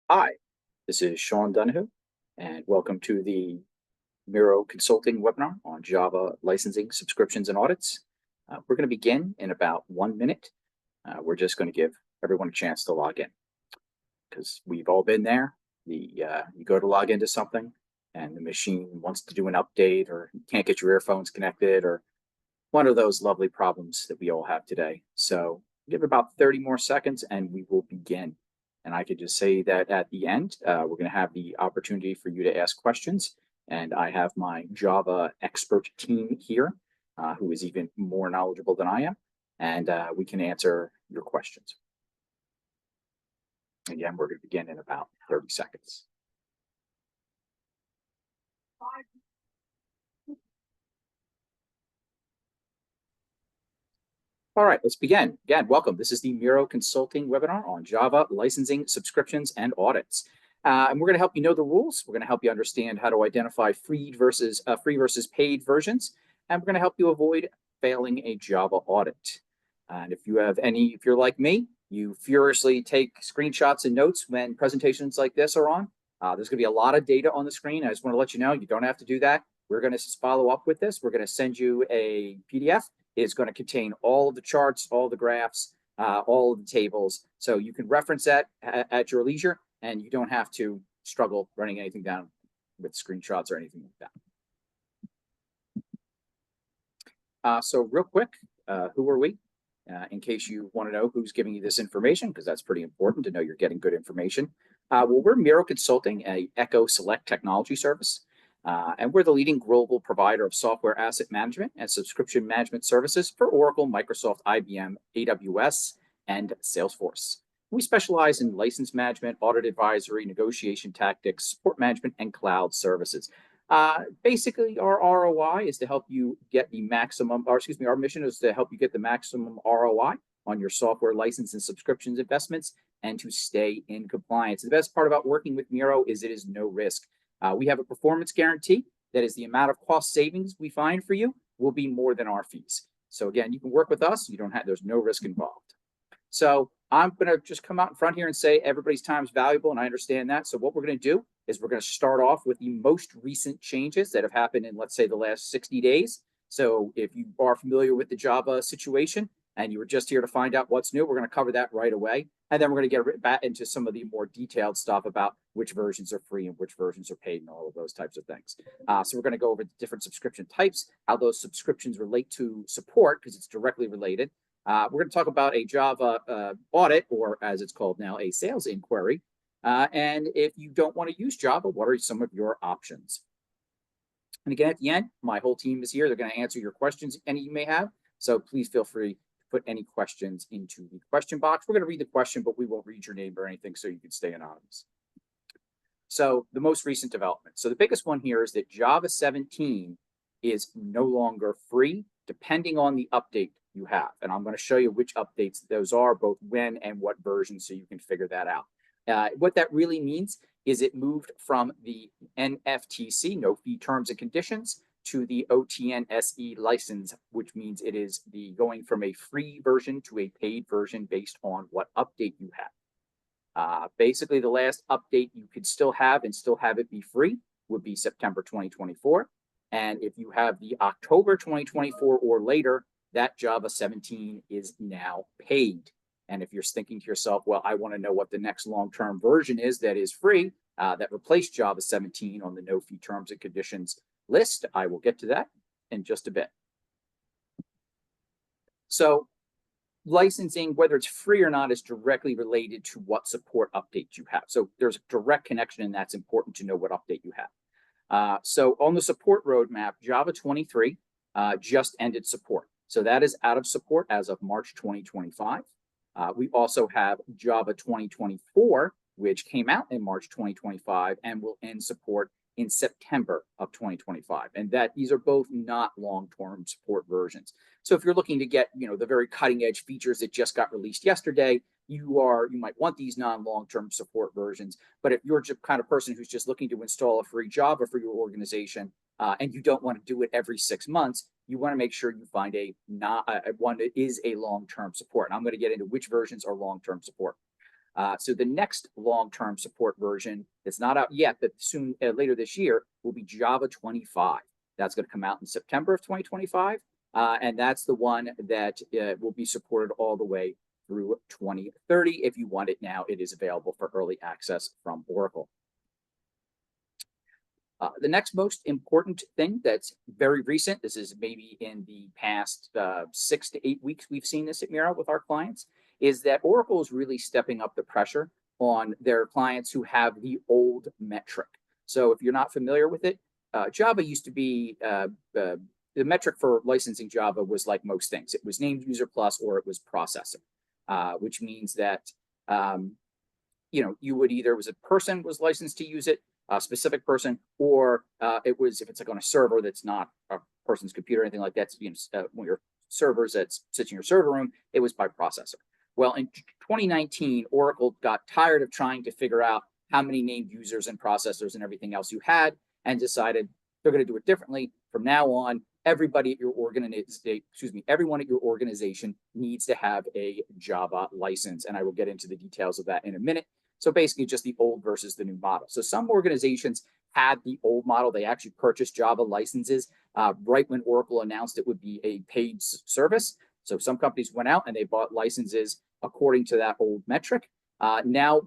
Hi, this is Sean Donahue, and welcome to the Miro Consulting webinar on Java licensing, subscriptions, and audits. We're going to begin in about 1 minute. We're just going to give everyone a chance to log in because we've all been there. You go to log into something and the machine wants to do an update, or you can't get your earphones connected, or one of those lovely problems that we all have today. So give it about 30 more seconds and we will begin. And I could just say that at the end, we're going to have the opportunity for you to ask questions. And I have my Java expert team here, who is even more knowledgeable than I am. And we can answer your questions. Again, we're going to begin in about 30 seconds. All right, let's begin. Again, welcome. This is the Miro Consulting webinar on Java licensing, subscriptions, and audits. And we're going to help you know the rules. We're going to help you understand how to identify free versus paid versions. And we're going to help you avoid failing a Java audit. And if you're like me, you furiously take screenshots and notes when presentations like this are on. There's going to be a lot of data on the screen. I just want to let you know, you don't have to do that. We're going to follow up with this. We're going to send you a PDF. It's going to contain all of the charts, all the graphs, all of the tables. So you can reference that at your leisure, and you don't have to struggle running anything down with screenshots or anything like that. So real quick, who are we? In case you want to know who's giving you this information, because that's pretty important to know you're getting good information. Well, we're Miro Consulting, a Echo Select technology service. And we're the leading global provider of software asset management and subscription management services for Oracle, Microsoft, IBM, AWS, and Salesforce. We specialize in license management, audit advisory, negotiation tactics, support management, and cloud services. Basically, our ROI is to help you get the maximum, our mission is to help you get the maximum ROI on your software license and subscriptions investments and to stay in compliance. The best part about working with Miro is it is no risk. We have a performance guarantee that is the amount of cost savings we find for you will be more than our fees. So again, you can work with us. There's no risk involved. So I'm going to just come out in front here and say everybody's time is valuable, and I understand that. So what we're going to do is we're going to start off with the most recent changes that have happened in, let's say, the last 60 days. So if you are familiar with the Java situation and you were just here to find out what's new, we're going to cover that right away. And then we're going to get back into some of the more detailed stuff about which versions are free and which versions are paid and all of those types of things. So we're going to go over the different subscription types, how those subscriptions relate to support, because it's directly related. We're going to talk about a Java audit, or as it's called now, a sales inquiry. And if you don't want to use Java, what are some of your options? And again, at the end, my whole team is here. They're going to answer your questions, any you may have. So please feel free to put any questions into the question box. We're going to read the question, but we won't read your name or anything, so you can stay anonymous. So the most recent development. So the biggest one here is that Java 17 is no longer free, depending on the update you have. And I'm going to show you which updates those are, both when and what version, so you can figure that out. What that really means is it moved from the NFTC, no fee terms and conditions, to the OTN-SE license, which means it is going from a free version to a paid version based on what update you have. Basically, the last update you could still have and still have it be free would be September 2024. And if you have the October 2024 or later, that Java 17 is now paid. And if you're thinking to yourself, well, I want to know what the next long-term version is that is free, that replaced Java 17 on the no fee terms and conditions list, I will get to that in just a bit. So licensing, whether it's free or not, is directly related to what support update you have. So there's a direct connection, and that's important to know what update you have. So on the support roadmap, Java 23 just ended support. So that is out of support as of March 2025. We also have Java 2024, which came out in March 2025 and will end support in September of 2025. And these are both not long-term support versions. So if you're looking to get, the very cutting edge features that just got released yesterday, you might want these non-long-term support versions. But if you're just kind of person who's just looking to install a free Java for your organization, and you don't want to do it every 6 months, you want to make sure you find one that is a long-term support. And I'm going to get into which versions are long-term support. So the next long-term support version that's not out yet, but soon later this year will be Java 25. That's going to come out in September of 2025, and that's the one that will be supported all the way through 2030. If you want it now, it is available for early access from Oracle. The next most important thing that's very recent, this is maybe in the past 6 to 8 weeks, we've seen this at Miro with our clients, is that Oracle is really stepping up the pressure on their clients who have the old metric. So if you're not familiar with it, Java used to be, the metric for licensing Java was like most things. It was named user plus or it was processor, which means that, you would either, it was a person was licensed to use it, a specific person, or it was, if it's like on a server that's not a person's computer or anything like that, one of your servers that sits in your server room, it was by processor. Well, in 2019, Oracle got tired of trying to figure out how many named users and processors and everything else you had, and decided they're going to do it differently. From now on, everybody at your everyone at your organization needs to have a Java license, and I will get into the details of that in a minute. So basically just the old versus the new model. So some organizations had the old model. They actually purchased Java licenses right when Oracle announced it would be a paid service. So some companies went out and they bought licenses according to that old metric. Now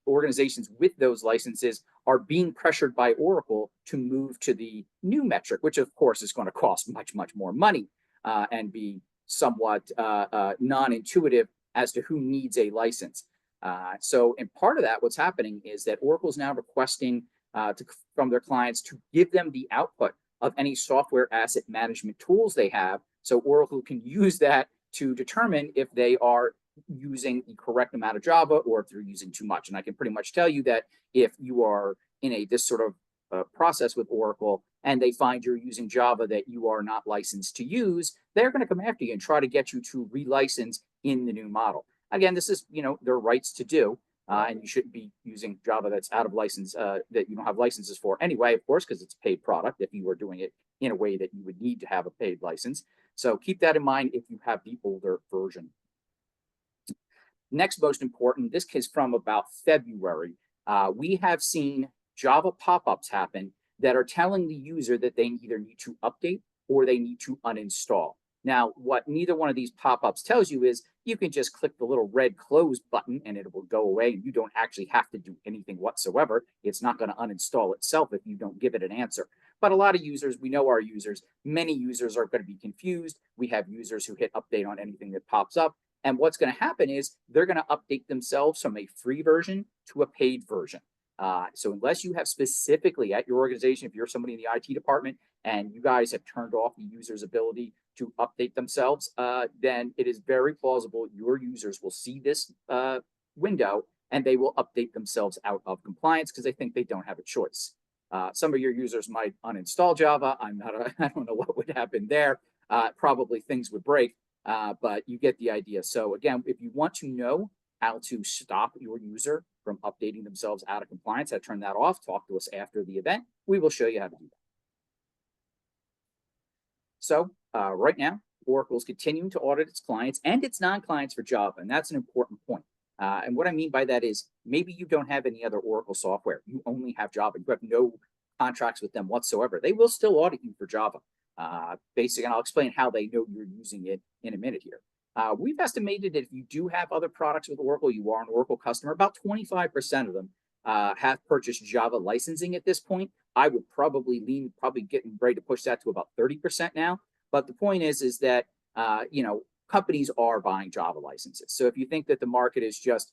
organizations with those licenses are being pressured by Oracle to move to the new metric, which of course is going to cost much, much more money and be somewhat non-intuitive as to who needs a license. So in part of that, what's happening is that Oracle is now requesting from their clients to give them the output of any software asset management tools they have, so Oracle can use that to determine if they are using the correct amount of Java or if they're using too much. And I can pretty much tell you that if you are in this sort of process with Oracle and they find you're using Java that you are not licensed to use, they're going to come after you and try to get you to relicense in the new model. Again, this is, their rights to do, and you shouldn't be using Java that's out of license, that you don't have licenses for anyway, of course, because it's a paid product if you were doing it in a way that you would need to have a paid license. So keep that in mind if you have the older version. Next most important, this case from about February, we have seen Java pop-ups happen that are telling the user that they either need to update or they need to uninstall. Now, what neither one of these pop-ups tells you is you can just click the little red close button and it will go away and you don't actually have to do anything whatsoever. It's not going to uninstall itself if you don't give it an answer. But a lot of users, we know our users, many users are going to be confused. We have users who hit update on anything that pops up. And what's going to happen is they're going to update themselves from a free version to a paid version. So unless you have specifically at your organization, if you're somebody in the IT department and you guys have turned off the user's ability to update themselves, then it is very plausible your users will see this window and they will update themselves out of compliance because they think they don't have a choice. Some of your users might uninstall Java. I don't know what would happen there. Probably things would break, but you get the idea. So again, if you want to know how to stop your user from updating themselves out of compliance, how to turn that off, talk to us after the event. We will show you how to do that. So right now, Oracle is continuing to audit its clients and its non-clients for Java, and that's an important point. And what I mean by that is maybe you don't have any other Oracle software. You only have Java. You have no contracts with them whatsoever. They will still audit you for Java. Basically, and I'll explain how they know you're using it in a minute here. We've estimated that if you do have other products with Oracle, you are an Oracle customer, about 25% of them have purchased Java licensing at this point. I would probably getting ready to push that to about 30% now. But the point is that, companies are buying Java licenses. So if you think that the market is just,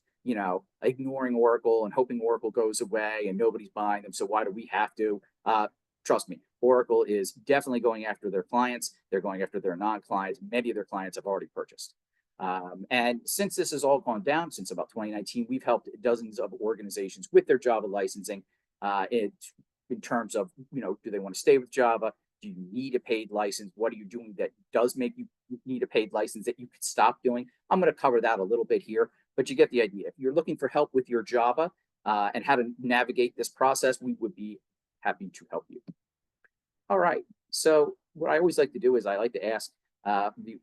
ignoring Oracle and hoping Oracle goes away and nobody's buying them, so why do we have to? Trust me, Oracle is definitely going after their clients. They're going after their non-clients. Many of their clients have already purchased. And since this has all gone down, since about 2019, we've helped dozens of organizations with their Java licensing in terms of, do they want to stay with Java? Do you need a paid license? What are you doing that does make you need a paid license that you could stop doing? I'm going to cover that a little bit here, but you get the idea. If you're looking for help with your Java and how to navigate this process, we would be happy to help you. All right. So what I always like to do is I like to ask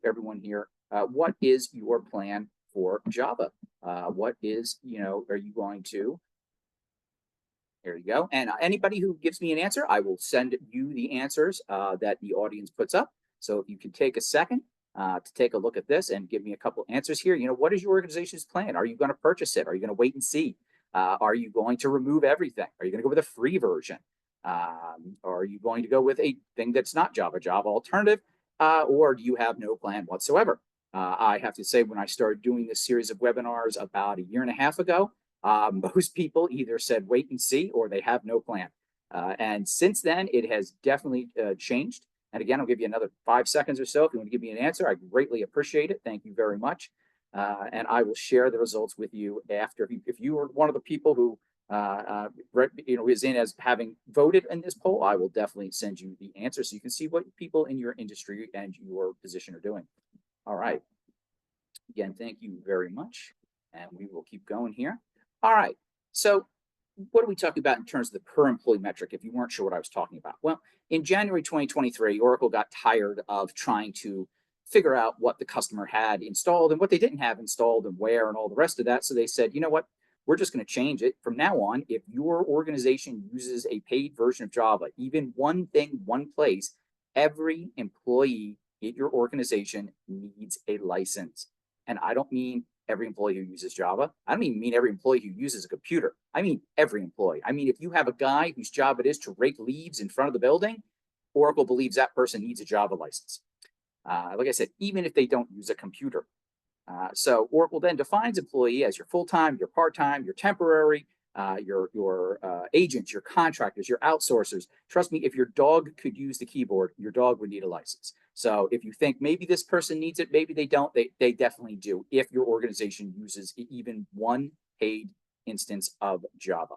everyone here, what is your plan for Java? What is, are you going to, here you go. And anybody who gives me an answer, I will send you the answers that the audience puts up. So if you can take a second to take a look at this and give me a couple answers here. What is your organization's plan? Are you going to purchase it? Are you going to wait and see? Are you going to remove everything? Are you going to go with a free version? Are you going to go with a thing that's not Java alternative? Or do you have no plan whatsoever? I have to say, when I started doing this series of webinars about a year and a half ago, most people either said wait and see, or they have no plan. And since then, it has definitely changed. And again, I'll give you another 5 seconds or so. If you want to give me an answer, I greatly appreciate it. Thank you very much. And I will share the results with you after. If you were one of the people who is in as having voted in this poll, I will definitely send you the answer so you can see what people in your industry and your position are doing. All right. Again, thank you very much. And we will keep going here. All right. So what are we talking about in terms of the per employee metric, if you weren't sure what I was talking about? Well, in January 2023, Oracle got tired of trying to figure out what the customer had installed and what they didn't have installed and where and all the rest of that. So they said, you know what, we're just going to change it. From now on, if your organization uses a paid version of Java, even one thing, one place, every employee in your organization needs a license. And I don't mean every employee who uses Java. I don't even mean every employee who uses a computer. I mean every employee. I mean, if you have a guy whose job it is to rake leaves in front of the building, Oracle believes that person needs a Java license. Like I said, even if they don't use a computer. So Oracle then defines employee as your full-time, your part-time, your temporary, your agents, your contractors, your outsourcers. Trust me, if your dog could use the keyboard, your dog would need a license. So if you think maybe this person needs it, maybe they don't, they definitely do if your organization uses even one paid instance of Java.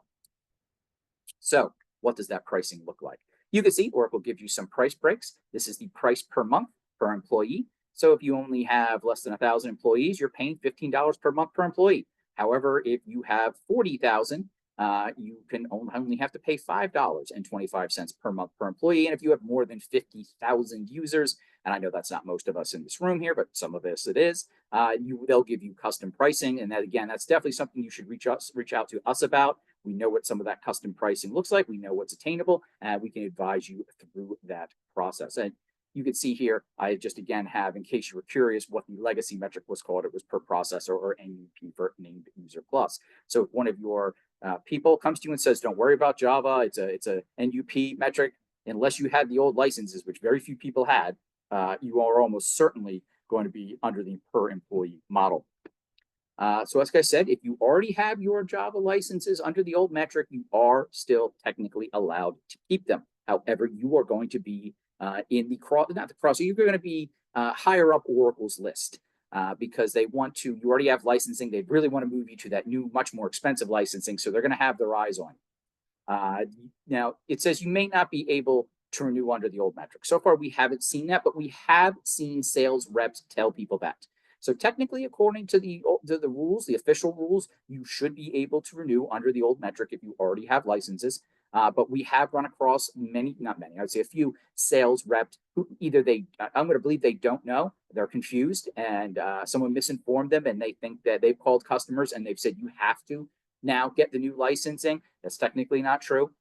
So what does that pricing look like? You can see Oracle gives you some price breaks. This is the price per month per employee. So if you only have less than 1,000 employees, you're paying $15 per month per employee. However, if you have 40,000, you can only have to pay $5.25 per month per employee. And if you have more than 50,000 users, and I know that's not most of us in this room here, but some of us it is, they'll give you custom pricing. And that, again, that's definitely something you should reach out to us about. We know what some of that custom pricing looks like. We know what's attainable, and we can advise you through that process. And you can see here, I just again have, in case you were curious, what the legacy metric was called. It was per processor, or NUP for named user plus. So if one of your people comes to you and says, don't worry about Java, it's a NUP metric, unless you had the old licenses, which very few people had, you are almost certainly going to be under the per employee model. So as I said, if you already have your Java licenses under the old metric, you are still technically allowed to keep them. However, you are going to be in the you're going to be higher up Oracle's list because they want to, you already have licensing. They really want to move you to that new, much more expensive licensing. So they're going to have their eyes on you. Now, it says you may not be able to renew under the old metric. So far, we haven't seen that, but we have seen sales reps tell people that. So technically, according to the rules, the official rules, you should be able to renew under the old metric if you already have licenses. But we have run across not many, I would say a few sales reps who either I'm going to believe they don't know, they're confused, and someone misinformed them, and they think that they've called customers and they've said you have to now get the new licensing. That's technically not true.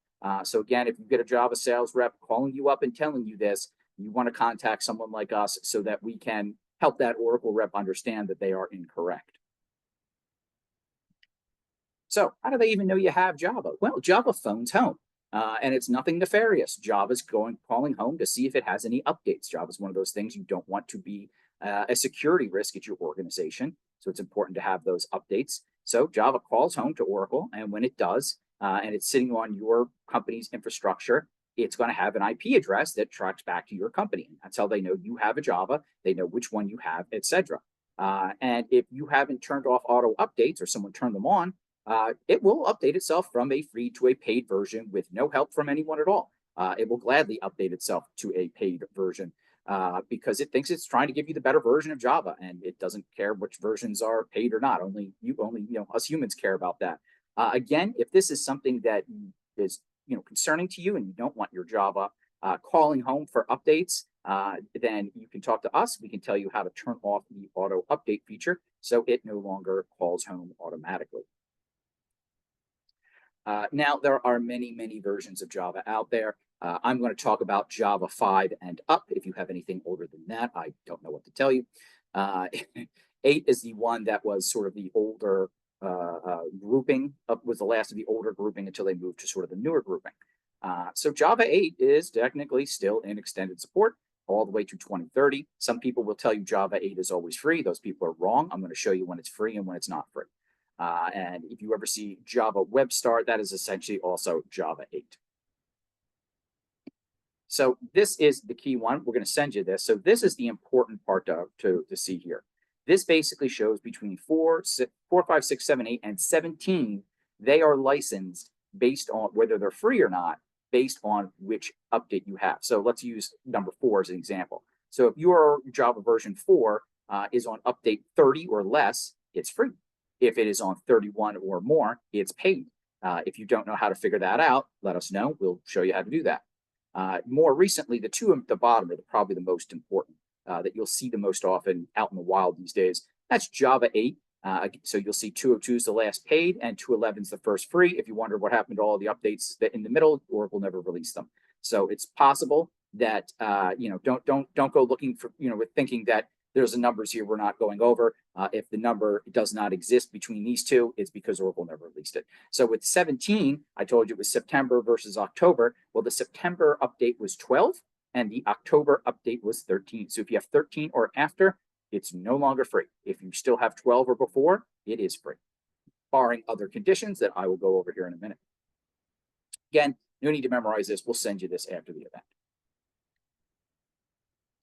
So again, if you get a Java sales rep calling you up and telling you this, you want to contact someone like us so that we can help that Oracle rep understand that they are incorrect. So how do they even know you have Java? Well, Java phones home, and it's nothing nefarious. Java's calling home to see if it has any updates. Java's one of those things you don't want to be a security risk at your organization, so it's important to have those updates. So Java calls home to Oracle, and when it does, and it's sitting on your company's infrastructure, it's going to have an IP address that tracks back to your company. That's how they know you have a Java. They know which one you have, etc. And if you haven't turned off auto updates or someone turned them on, it will update itself from a free to a paid version with no help from anyone at all. It will gladly update itself to a paid version because it thinks it's trying to give you the better version of Java, and it doesn't care which versions are paid or not. Only us humans care about that. Again, if this is something that is concerning to you and you don't want your Java calling home for updates, then you can talk to us. We can tell you how to turn off the auto update feature so it no longer calls home automatically. Now, there are many versions of Java out there. I'm going to talk about Java 5 and up. If you have anything older than that, I don't know what to tell you. 8 is the one that was sort of the older grouping, was the last of the older grouping until they moved to sort of the newer grouping. So Java 8 is technically still in extended support all the way to 2030. Some people will tell you Java 8 is always free. Those people are wrong. I'm going to show you when it's free and when it's not free. And if you ever see Java WebStart, that is essentially also Java 8. So this is the key one. We're going to send you this. So this is the important part to see here. This basically shows between 4, 5, 6, 7, 8, and 17, they are licensed based on whether they're free or not, based on which update you have. So let's use number 4 as an example. So if your Java version 4 is on update 30 or less, it's free. If it is on 31 or more, it's paid. If you don't know how to figure that out, let us know. We'll show you how to do that. More recently, the two at the bottom are probably the most important that you'll see the most often out in the wild these days. That's Java 8. So you'll see 202 is the last paid and 211 is the first free. If you wonder what happened to all the updates that in the middle, Oracle never released them. So it's possible that don't go looking for with thinking that there's the numbers here we're not going over. If the number does not exist between these two, it's because Oracle never released it. So with 17, I told you it was September versus October. Well, the September update was 12 and the October update was 13. So if you have 13 or after, it's no longer free. If you still have 12 or before, it is free, barring other conditions that I will go over here in a minute. Again, no need to memorize this. We'll send you this after the event.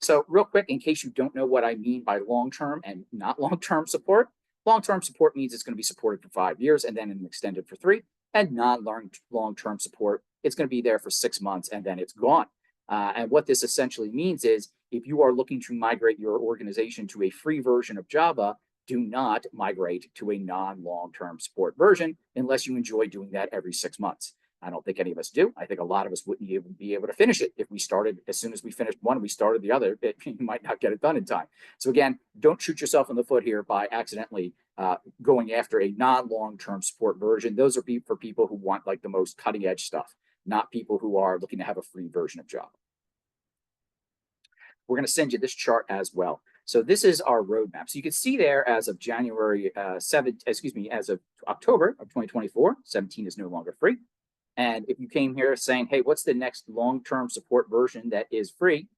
So real quick, in case you don't know what I mean by long-term and not long-term support, long-term support means it's going to be supported for 5 years and then extended for 3, and non-long-term support, it's going to be there for 6 months and then it's gone. And what this essentially means is if you are looking to migrate your organization to a free version of Java, do not migrate to a non-long-term support version unless you enjoy doing that every 6 months. I don't think any of us do. I think a lot of us wouldn't even be able to finish it. If we started, as soon as we finished one, we started the other, you might not get it done in time. So again, don't shoot yourself in the foot here by accidentally going after a non-long-term support version. Those are for people who want like the most cutting edge stuff, not people who are looking to have a free version of Java. We're going to send you this chart as well. So this is our roadmap. So you can see there as of as of October of 2024, 17 is no longer free. And if you came here saying, hey, what's the next long-term support version that is free?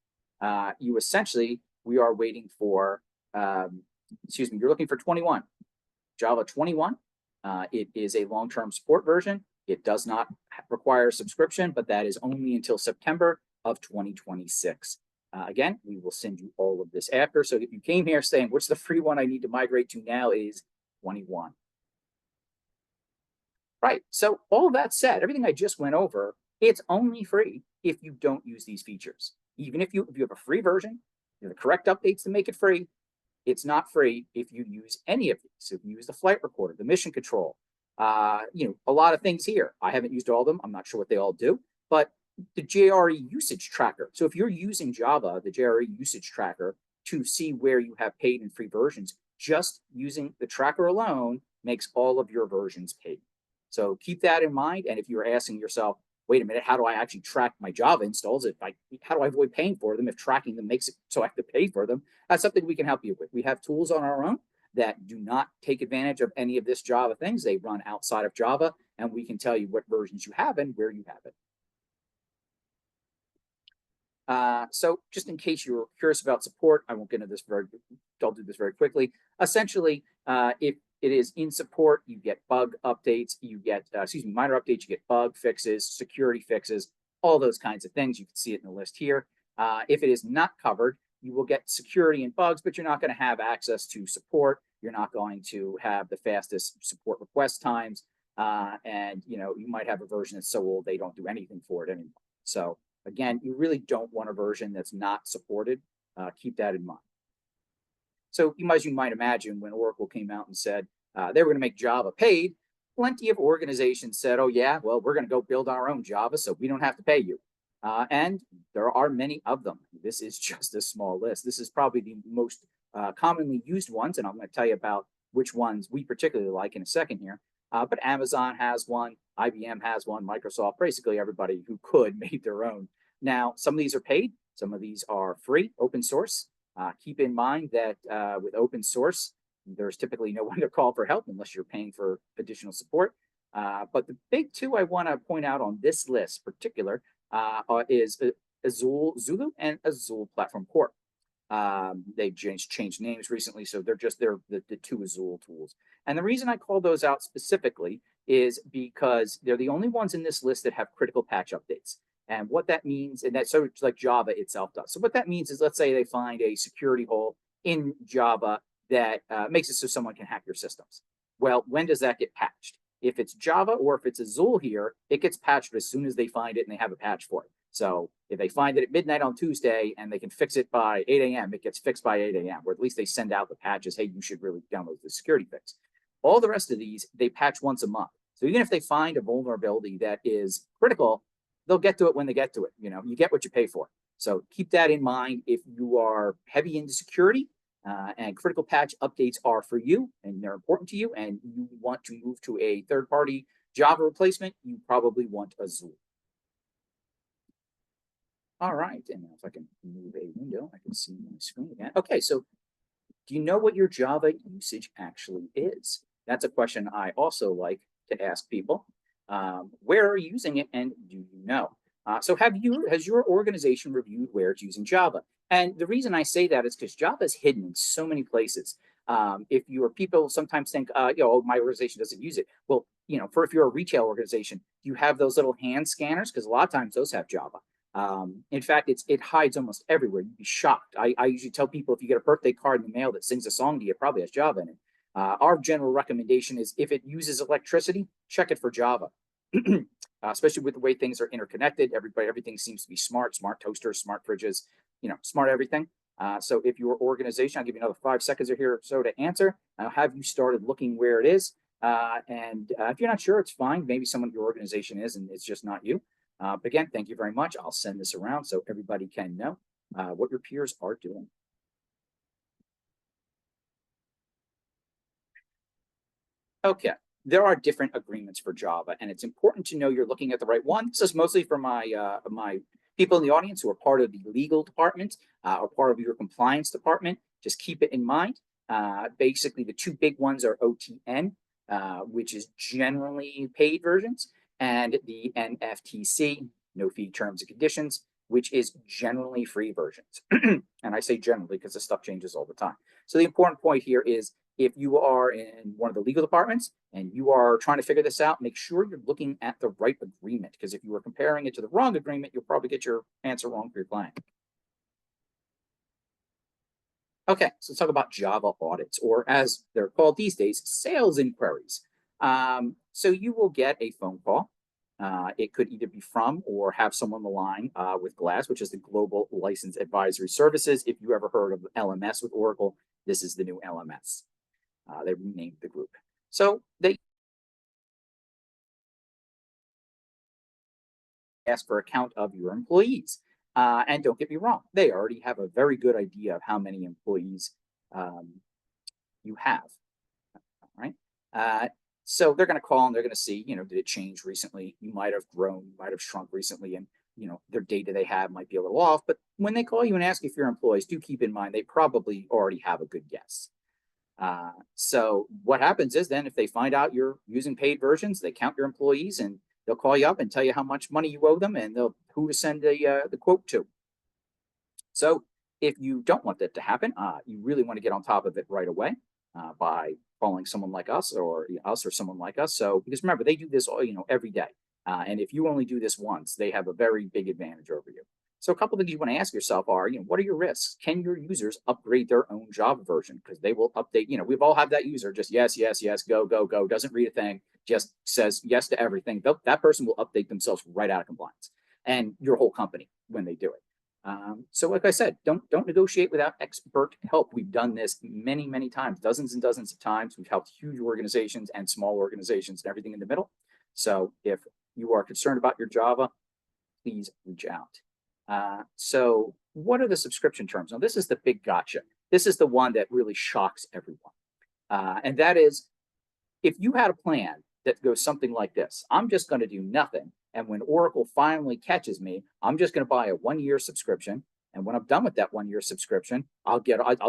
You essentially, we are waiting for, you're looking for 21. Java 21. It is a long-term support version. It does not require subscription, but that is only until September of 2026. Again, we will send you all of this after. So if you came here saying, what's the free one I need to migrate to now is 21. Right, so all that said, everything I just went over, it's only free if you don't use these features. Even if you have a free version, you have the correct updates to make it free, it's not free if you use any of these. So if you use the flight recorder, the mission control, a lot of things here. I haven't used all of them. I'm not sure what they all do, but the JRE usage tracker. So if you're using Java, the JRE usage tracker, to see where you have paid and free versions, just using the tracker alone makes all of your versions paid. So keep that in mind. And if you're asking yourself, wait a minute, how do I actually track my Java installs? How do I avoid paying for them if tracking them makes it so I have to pay for them? That's something we can help you with. We have tools on our own that do not take advantage of any of this Java things. They run outside of Java, and we can tell you what versions you have and where you have it. So just in case you're curious about support, I won't get into this I'll do this very quickly. Essentially, if it is in support, you get bug updates, you get, minor updates, you get bug fixes, security fixes, all those kinds of things. You can see it in the list here. If it is not covered, you will get security and bugs, but you're not going to have access to support. You're not going to have the fastest support request times. And, you might have a version that's so old, they don't do anything for it anymore. So again, you really don't want a version that's not supported. Keep that in mind. So as you might imagine, when Oracle came out and said they were going to make Java paid, plenty of organizations said, oh, yeah, well, we're going to go build our own Java, so we don't have to pay you. And there are many of them. This is just a small list. This is probably the most commonly used ones, and I'm going to tell you about which ones we particularly like in a second here. But Amazon has one, IBM has one, Microsoft, basically everybody who could made their own. Now, some of these are paid, some of these are free, open source. Keep in mind that with open source, there's typically no one to call for help unless you're paying for additional support. But the big two I want to point out on this list particular is Azul Zulu and Azul Platform Core. They changed names recently, so they're the two Azul tools. And the reason I call those out specifically is because they're the only ones in this list that have critical patch updates. And what that means, and that's so like Java itself does. So what that means is, let's say they find a security hole in Java that makes it so someone can hack your systems. Well, when does that get patched? If it's Java or if it's Azul here, it gets patched as soon as they find it and they have a patch for it. So if they find it at midnight on Tuesday and they can fix it by 8 a.m., it gets fixed by 8 a.m., or at least they send out the patches, hey, you should really download the security fix. All the rest of these, they patch once a month. So even if they find a vulnerability that is critical, they'll get to it when they get to it. You know, you get what you pay for. So keep that in mind if you are heavy into security and critical patch updates are for you and they're important to you and you want to move to a third-party Java replacement, you probably want Azul. All right, and if I can move a window, I can see my screen again. Okay, so do you know what your Java usage actually is? That's a question I also like to ask people. Where are you using it, and do you know? So has your organization reviewed where it's using Java? And the reason I say that is because Java is hidden in so many places. If your people sometimes think, my organization doesn't use it. Well, if you're a retail organization, you have those little hand scanners because a lot of times those have Java. In fact, it hides almost everywhere. You'd be shocked. I usually tell people if you get a birthday card in the mail that sings a song to you, it probably has Java in it. Our general recommendation is if it uses electricity, check it for Java. Especially with the way things are interconnected, everything seems to be smart toasters, smart fridges, smart everything. So if your organization, I'll give you another 5 seconds or here or so to answer. Have you started looking where it is? And if you're not sure, it's fine. Maybe someone at your organization is, and it's just not you. But again, thank you very much. I'll send this around so everybody can know what your peers are doing. Okay, there are different agreements for Java, and it's important to know you're looking at the right one. This is mostly for my people in the audience who are part of the legal department or part of your compliance department. Just keep it in mind. Basically, the two big ones are OTN, which is generally paid versions, and the NFTC, no fee terms and conditions, which is generally free versions. And I say generally because the stuff changes all the time. So the important point here is if you are in one of the legal departments and you are trying to figure this out, make sure you're looking at the right agreement, because if you are comparing it to the wrong agreement, you'll probably get your answer wrong for your client. Okay, so let's talk about Java audits, or as they're called these days, sales inquiries. So you will get a phone call. It could either be from or have someone on the line with GLAS, which is the Global License Advisory Services. If you ever heard of LMS with Oracle, this is the new LMS. They renamed the group. So they ask for a count of your employees. And don't get me wrong, they already have a very good idea of how many employees you have. All right. So they're going to call and they're going to see, did it change recently? You might have grown, you might have shrunk recently, and their data they have might be a little off. But when they call you and ask if your employees, do keep in mind they probably already have a good guess. So what happens is then if they find out you're using paid versions, they count your employees and they'll call you up and tell you how much money you owe them and who to send the quote to. So if you don't want that to happen, you really want to get on top of it right away by calling someone like us or someone like us. So because remember, they do this every day. And if you only do this once, they have a very big advantage over you. So a couple of things you want to ask yourself are, what are your risks? Can your users upgrade their own Java version? Because they will update, we've all had that user just yes, go, doesn't read a thing, just says yes to everything. That person will update themselves right out of compliance and your whole company when they do it. So like I said, don't negotiate without expert help. We've done this many, many times, dozens and dozens of times. We've helped huge organizations and small organizations and everything in the middle. So if you are concerned about your Java, please reach out. So what are the subscription terms? Now, this is the big gotcha. This is the one that really shocks everyone. And that is, if you had a plan that goes something like this, I'm just going to do nothing. And when Oracle finally catches me, I'm just going to buy a 1-year subscription. And when I'm done with that 1-year subscription, I'll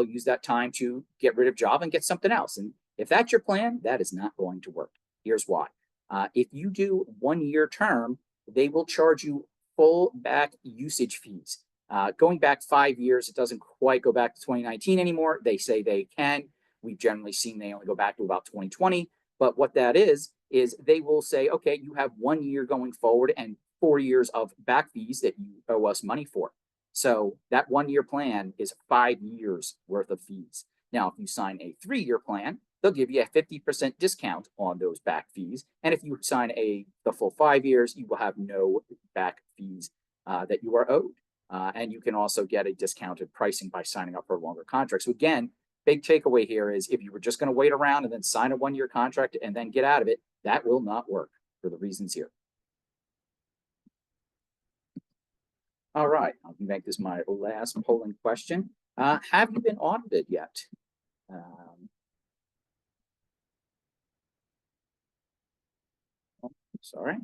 use that time to get rid of Java and get something else. And if that's your plan, that is not going to work. Here's why. If you do 1-year term, they will charge you full back usage fees. Going back 5 years, it doesn't quite go back to 2019 anymore. They say they can. We've generally seen they only go back to about 2020. But what that is they will say, okay, you have 1 year going forward and 4 years of back fees that you owe us money for. So that 1-year plan is 5 years worth of fees. Now, if you sign a 3-year plan, they'll give you a 50% discount on those back fees. And if you sign the full 5 years, you will have no back fees that you are owed. And you can also get a discounted pricing by signing up for a longer contract. So again, big takeaway here is if you were just going to wait around and then sign a 1-year contract and then get out of it, that will not work for the reasons here. All right, I'll make this my last polling question. Have you been audited yet? Sorry.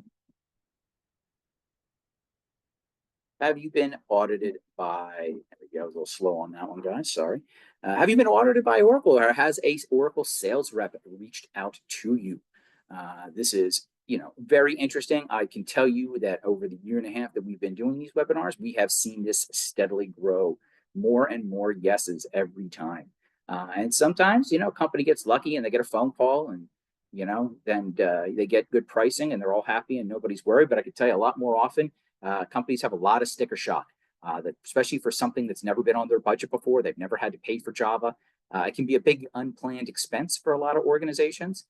Have you been audited by, there we go, a little slow on that one, guys, sorry. Have you been audited by Oracle, or has a Oracle sales rep reached out to you? This is, very interesting. I can tell you that over the 1.5 years that we've been doing these webinars, we have seen this steadily grow, more and more yeses every time. And sometimes, a company gets lucky and they get a phone call and, then they get good pricing and they're all happy and nobody's worried. But I can tell you a lot more often, companies have a lot of sticker shock, that especially for something that's never been on their budget before. They've never had to pay for Java. It can be a big unplanned expense for a lot of organizations.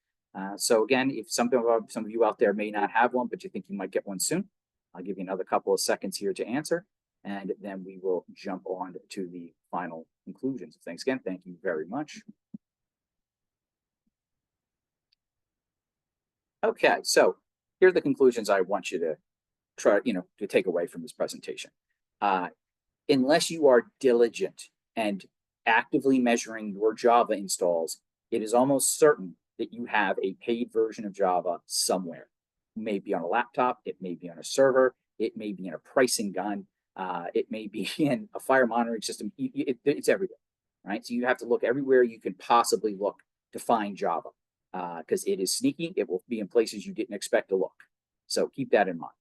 So again, if some of you out there may not have one, but you think you might get one soon, I'll give you another couple of seconds here to answer, and then we will jump on to the final conclusions. Thanks again. Thank you very much. Okay, so here are the conclusions I want you to try, to take away from this presentation. Unless you are diligent and actively measuring your Java installs, it is almost certain that you have a paid version of Java somewhere. It may be on a laptop, it may be on a server, it may be in a pricing gun, it may be in a fire monitoring system. It's everywhere, right? So you have to look everywhere you can possibly look to find Java, because it is sneaky. It will be in places you didn't expect to look. So keep that in mind.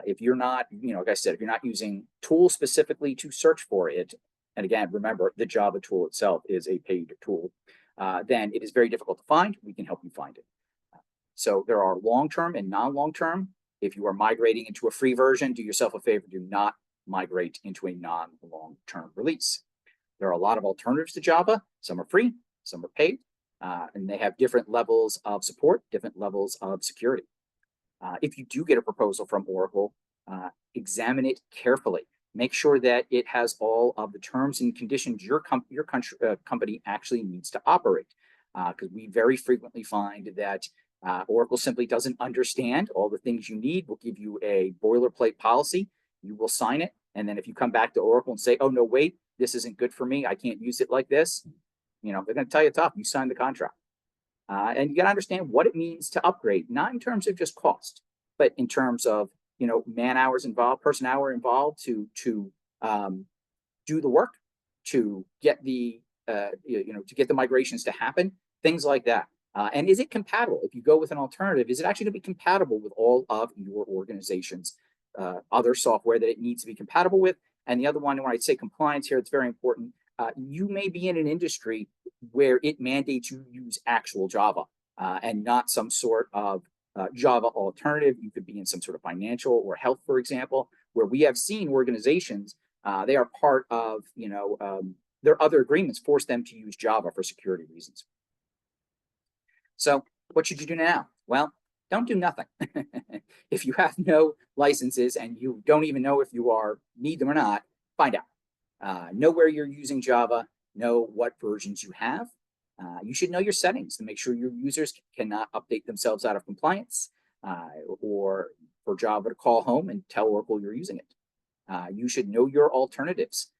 If you're not, like I said, if you're not using tools specifically to search for it, and again, remember, the Java tool itself is a paid tool, then it is very difficult to find. We can help you find it. So there are long-term and non-long-term. If you are migrating into a free version, do yourself a favor, do not migrate into a non-long-term release. There are a lot of alternatives to Java. Some are free, some are paid, and they have different levels of support, different levels of security. If you do get a proposal from Oracle, examine it carefully. Make sure that it has all of the terms and conditions your company actually needs to operate. Because we very frequently find that Oracle simply doesn't understand all the things you need. We'll give you a boilerplate policy. You will sign it. And then if you come back to Oracle and say, oh, no, wait, this isn't good for me, I can't use it like this, they're going to tell you tough. You signed the contract. And you got to understand what it means to upgrade, not in terms of just cost, but in terms of man hours involved, person hour involved to do the work, to get the to get the migrations to happen, things like that. And is it compatible? If you go with an alternative, is it actually going to be compatible with all of your organization's other software that it needs to be compatible with? And the other one, when I say compliance here, it's very important. You may be in an industry where it mandates you use actual Java and not some sort of Java alternative. You could be in some sort of financial or health, for example, where we have seen organizations, they are part of, their other agreements force them to use Java for security reasons. So what should you do now? Well, don't do nothing. If you have no licenses and you don't even know if you need them or not, find out. Know where you're using Java, know what versions you have. You should know your settings to make sure your users cannot update themselves out of compliance or for Java to call home and tell Oracle you're using it. You should know your alternatives.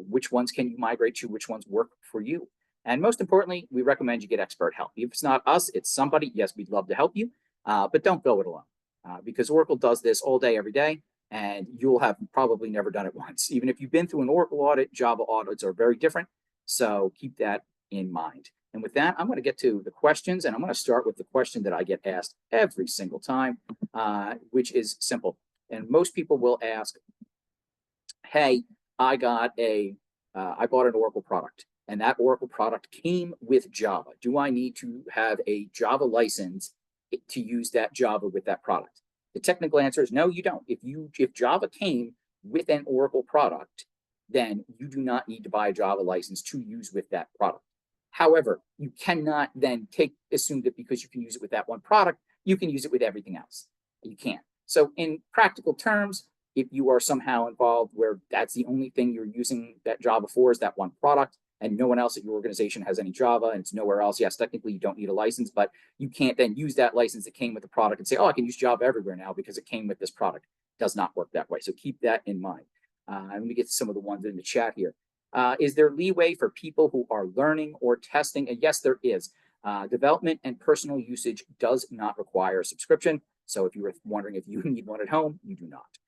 Which ones can you migrate to? Which ones work for you? And most importantly, we recommend you get expert help. If it's not us, it's somebody. Yes, we'd love to help you, but don't go it alone because Oracle does this all day, every day, and you'll have probably never done it once. Even if you've been through an Oracle audit, Java audits are very different. So keep that in mind. And with that, I'm going to get to the questions, and I'm going to start with the question that I get asked every single time, which is simple. And most people will ask, hey, I bought an Oracle product, and that Oracle product came with Java. Do I need to have a Java license to use that Java with that product? The technical answer is no, you don't. If Java came with an Oracle product, then you do not need to buy a Java license to use with that product. However, you cannot then assume that because you can use it with that one product, you can use it with everything else. You can't. So in practical terms, if you are somehow involved where that's the only thing you're using that Java for is that one product, and no one else at your organization has any Java and it's nowhere else, yes, technically you don't need a license, but you can't then use that license that came with the product and say, oh, I can use Java everywhere now because it came with this product. It does not work that way. So keep that in mind. Let me get to some of the ones in the chat here. Is there leeway for people who are learning or testing? And yes, there is. Development and personal usage does not require a subscription. So if you were wondering if you need one at home, you do not.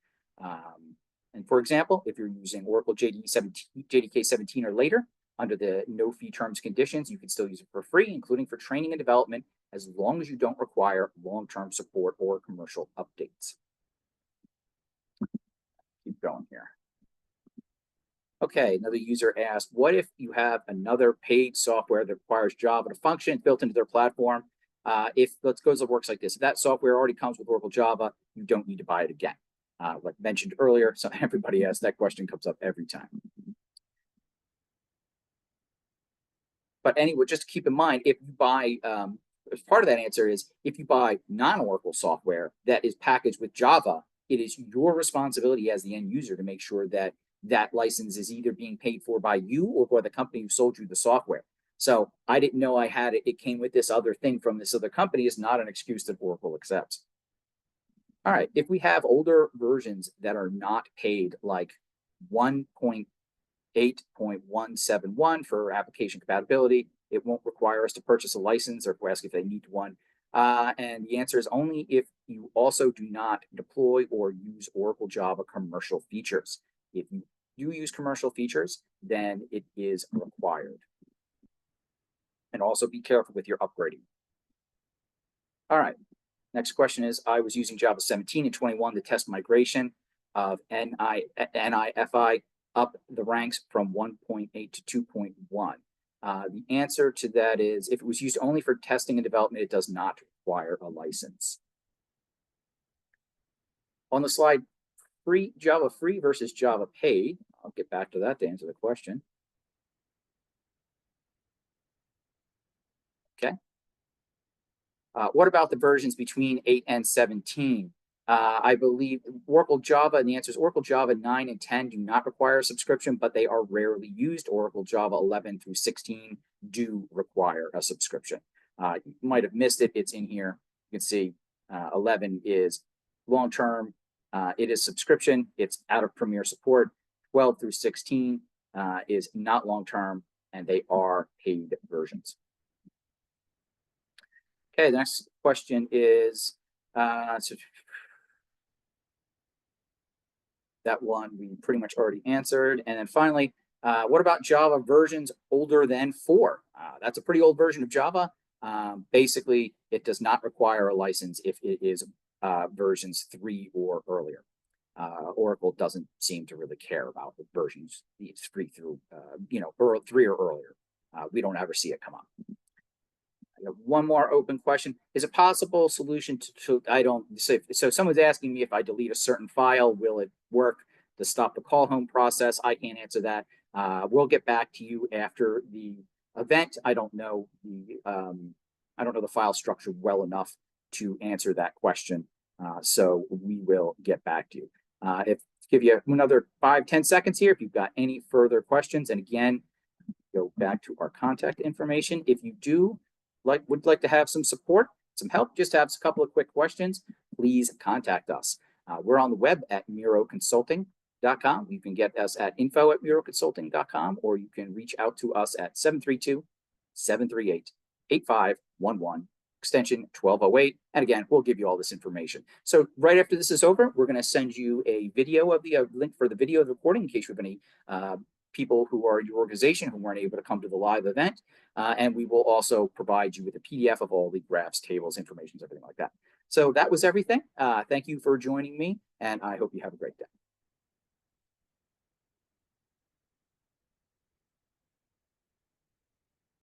And for example, if you're using Oracle JDK 17 or later, under the no fee terms conditions, you can still use it for free, including for training and development, as long as you don't require long-term support or commercial updates. Keep going here. Okay, another user asked, what if you have another paid software that requires Java to function built into their platform? Let's go to works like this. If that software already comes with Oracle Java, you don't need to buy it again. Like mentioned earlier, so everybody asks, that question comes up every time. But anyway, just to keep in mind, if you buy, as part of that answer is, if you buy non-Oracle software that is packaged with Java, it is your responsibility as the end user to make sure that that license is either being paid for by you or by the company who sold you the software. So I didn't know I had it. It came with this other thing from this other company is not an excuse that Oracle accepts. All right, if we have older versions that are not paid, like 1.8.171 for application compatibility, it won't require us to purchase a license or ask if they need one. And the answer is only if you also do not deploy or use Oracle Java commercial features. If you do use commercial features, then it is required. And also be careful with your upgrading. All right, next question is, I was using Java 17 and 21 to test migration of NIFI up the ranks from 1.8 to 2.1. The answer to that is, if it was used only for testing and development, it does not require a license. On the slide, Java free versus Java paid. I'll get back to that to answer the question. Okay. What about the versions between 8 and 17? I believe Oracle Java, and the answer is Oracle Java 9 and 10 do not require a subscription, but they are rarely used. Oracle Java 11 through 16 do require a subscription. You might have missed it. It's in here. You can see 11 is long-term. It is subscription. It's out of Premier support. 12 through 16 is not long-term, and they are paid versions. Okay, the next question is, that one we pretty much already answered. And then finally, what about Java versions older than 4? That's a pretty old version of Java. Basically, it does not require a license if it is versions 3 or earlier. Oracle doesn't seem to really care about the versions 3 through, 3 or earlier. We don't ever see it come up. I have one more open question. Is a possible solution to I don't say, so someone's asking me if I delete a certain file, will it work to stop the call home process? I can't answer that. We'll get back to you after the event. I don't know the file structure well enough to answer that question. So we will get back to you. Give you another 5-10 seconds here if you've got any further questions. And again, go back to our contact information. If you would like to have some support, some help, just have a couple of quick questions, please contact us. We're on the web at miroconsulting.com. You can get us at info@miroconsulting.com, or you can reach out to us at 732-738-8511, extension 1208. And again, we'll give you all this information. So right after this is over, we're going to send you a video of the link for the video of the recording in case you have any people who are in your organization who weren't able to come to the live event. And we will also provide you with a PDF of all the graphs, tables, information, everything like that. So that was everything. Thank you for joining me, and I hope you have a great day.